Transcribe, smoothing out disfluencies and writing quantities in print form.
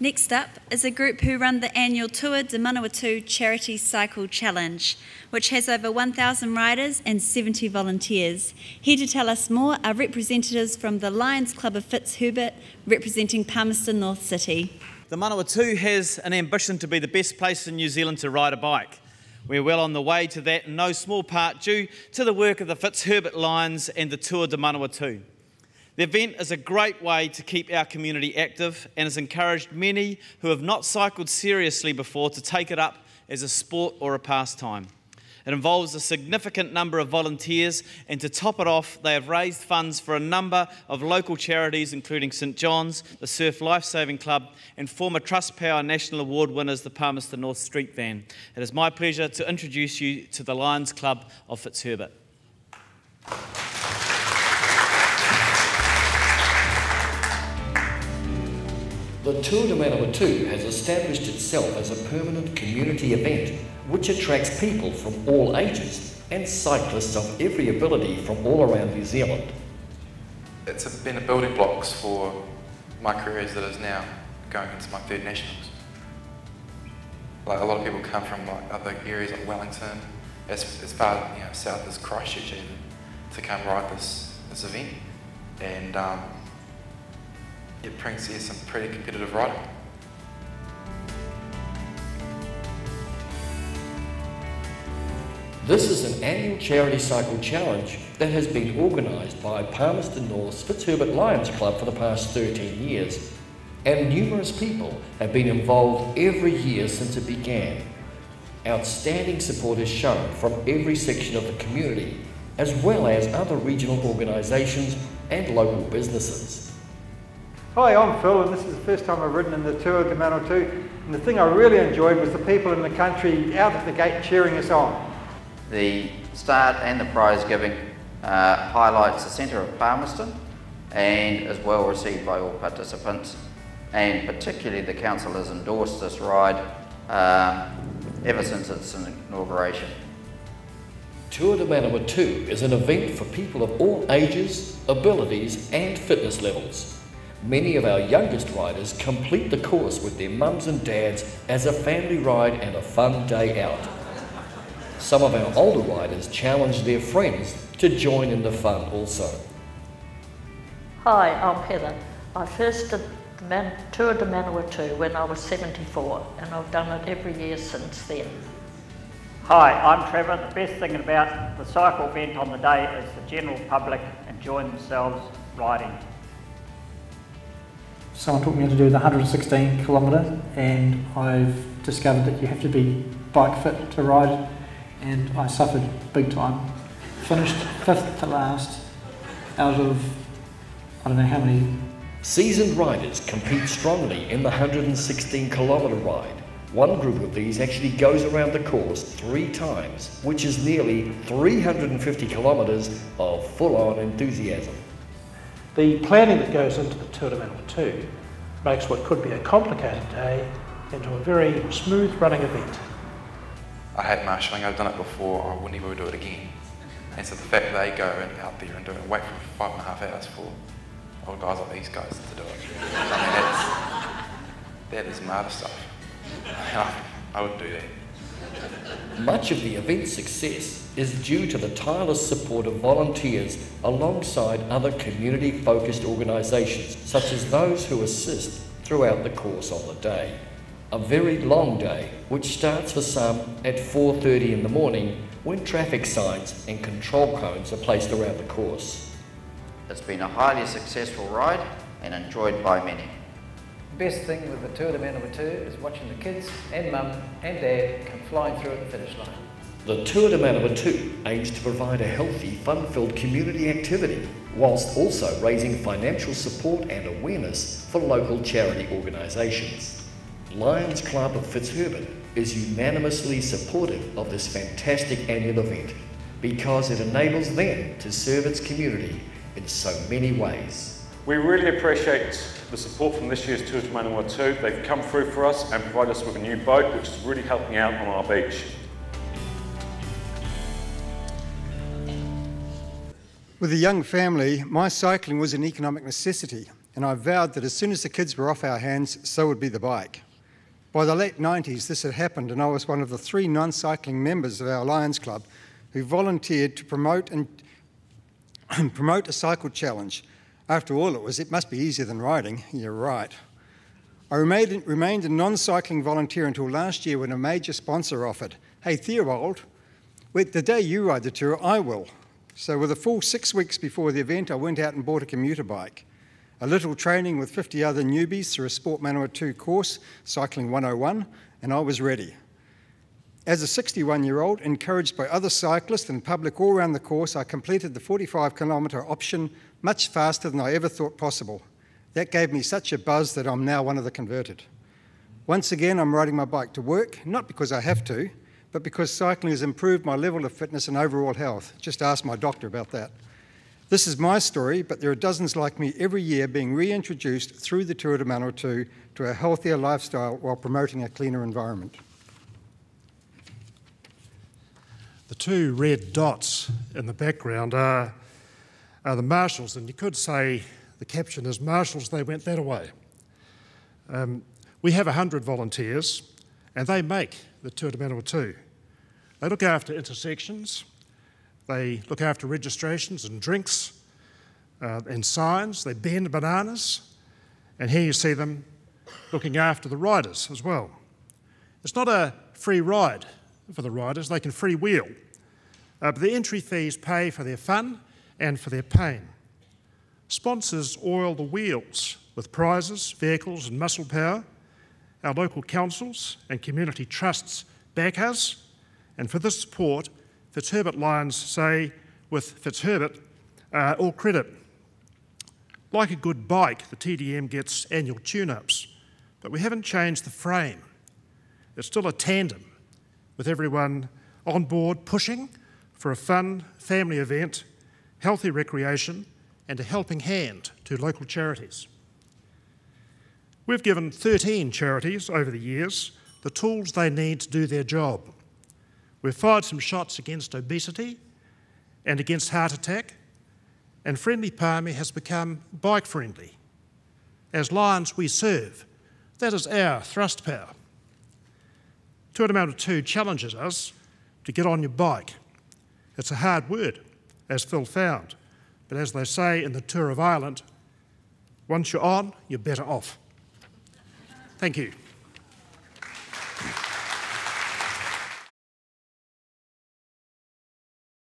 Next up is a group who run the annual Tour de Manawatu Charity Cycle Challenge, which has over 1,000 riders and 70 volunteers. Here to tell us more are representatives from the Lions Club of Fitzherbert, representing Palmerston North City. The Manawatu has an ambition to be the best place in New Zealand to ride a bike. We're well on the way to that, in no small part due to the work of the Fitzherbert Lions and the Tour de Manawatu. The event is a great way to keep our community active and has encouraged many who have not cycled seriously before to take it up as a sport or a pastime. It involves a significant number of volunteers, and to top it off, they have raised funds for a number of local charities including St John's, the Surf Lifesaving Club and former TrustPower National Award winners the Palmerston North Street Van. It is my pleasure to introduce you to the Lions Club of Fitzherbert. The Tour de Manawatu has established itself as a permanent community event which attracts people from all ages and cyclists of every ability from all around New Zealand. It's been a building blocks for my career as it is now, going into my third nationals. Like a lot of people come from like other areas like Wellington, as far south as Christchurch even, to come ride this event, and it brings here some pretty competitive riding. This is an annual charity cycle challenge that has been organised by Palmerston North's Fitzherbert Lions Club for the past 13 years, and numerous people have been involved every year since it began. Outstanding support is shown from every section of the community, as well as other regional organisations and local businesses. Hi, I'm Phil, and this is the first time I've ridden in the Tour de Manawatu, and the thing I really enjoyed was the people in the country out at the gate cheering us on. The start and the prize giving highlights the centre of Palmerston and is well received by all participants, and particularly the council has endorsed this ride ever since its inauguration. Tour de Manawatu is an event for people of all ages, abilities and fitness levels. Many of our youngest riders complete the course with their mums and dads as a family ride and a fun day out. Some of our older riders challenge their friends to join in the fun also. Hi, I'm Heather. I first did the Tour de Manawatu when I was 74, and I've done it every year since then. Hi, I'm Trevor. The best thing about the cycle event on the day is the general public enjoy themselves riding. Someone taught me how to do the 116 kilometre, and I've discovered that you have to be bike fit to ride, and I suffered big time. Finished 5th to last out of I don't know how many. Seasoned riders compete strongly in the 116 kilometre ride. One group of these actually goes around the course 3 times, which is nearly 350 kilometres of full-on enthusiasm. The planning that goes into the Tour de Manawatu makes what could be a complicated day into a very smooth running event. I hate marshalling, I've done it before, I wouldn't even do it again. And so the fact that they go out there and do it, wait for 5.5 hours for old guys like these guys to do it. I mean, that is martyr stuff. I wouldn't do that. Much of the event's success is due to the tireless support of volunteers alongside other community-focused organisations, such as those who assist throughout the course of the day. A very long day, which starts for some at 4:30 in the morning when traffic signs and control cones are placed around the course. It's been a highly successful ride and enjoyed by many. The best thing with the Tour de Manawatu is watching the kids and mum and dad come flying through at the finish line. The Tour de Manawatu aims to provide a healthy, fun-filled community activity, whilst also raising financial support and awareness for local charity organisations. Lions Club of Fitzherbert is unanimously supportive of this fantastic annual event because it enables them to serve its community in so many ways. We really appreciate the support from this year's Tour de Manawatu. They've come through for us and provided us with a new boat, which is really helping out on our beach. With a young family, my cycling was an economic necessity, and I vowed that as soon as the kids were off our hands, so would be the bike. By the late 90s, this had happened, and I was one of the 3 non-cycling members of our Lions Club who volunteered to promote a cycle challenge. After all, it must be easier than riding. You're right. I remained a non-cycling volunteer until last year when a major sponsor offered, "Hey, Theobald, the day you ride the tour, I will." So with a full 6 weeks before the event, I went out and bought a commuter bike. A little training with 50 other newbies through a Sport Manawatu course, Cycling 101, and I was ready. As a 61-year-old, encouraged by other cyclists and public all around the course, I completed the 45-kilometre option much faster than I ever thought possible. That gave me such a buzz that I'm now one of the converted. Once again, I'm riding my bike to work, not because I have to, but because cycling has improved my level of fitness and overall health. Just ask my doctor about that. This is my story, but there are dozens like me every year being reintroduced through the Tour de Manawatu to a healthier lifestyle while promoting a cleaner environment. The 2 red dots in the background are the marshals, and you could say the caption is "Marshals, they went that away." We have 100 volunteers, and they make the Tour de Manawatu. They look after intersections, they look after registrations and drinks and signs, they bend bananas, and here you see them looking after the riders as well. It's not a free ride for the riders, they can freewheel, but the entry fees pay for their fun and for their pain. Sponsors oil the wheels with prizes, vehicles and muscle power. Our local councils and community trusts back us, and for this support, Fitzherbert Lions say, with Fitzherbert, all credit. Like a good bike, the TDM gets annual tune-ups, but we haven't changed the frame. It's still a tandem, with everyone on board pushing for a fun family event, healthy recreation, and a helping hand to local charities. We've given 13 charities over the years the tools they need to do their job. We've fired some shots against obesity and against heart attack, and Friendly Palmy has become bike-friendly. As Lions we serve, that is our TrustPower. Tour de Manawatu challenges us to get on your bike. It's a hard word, as Phil found, but as they say in the Tour of Ireland, once you're on, you're better off. Thank you.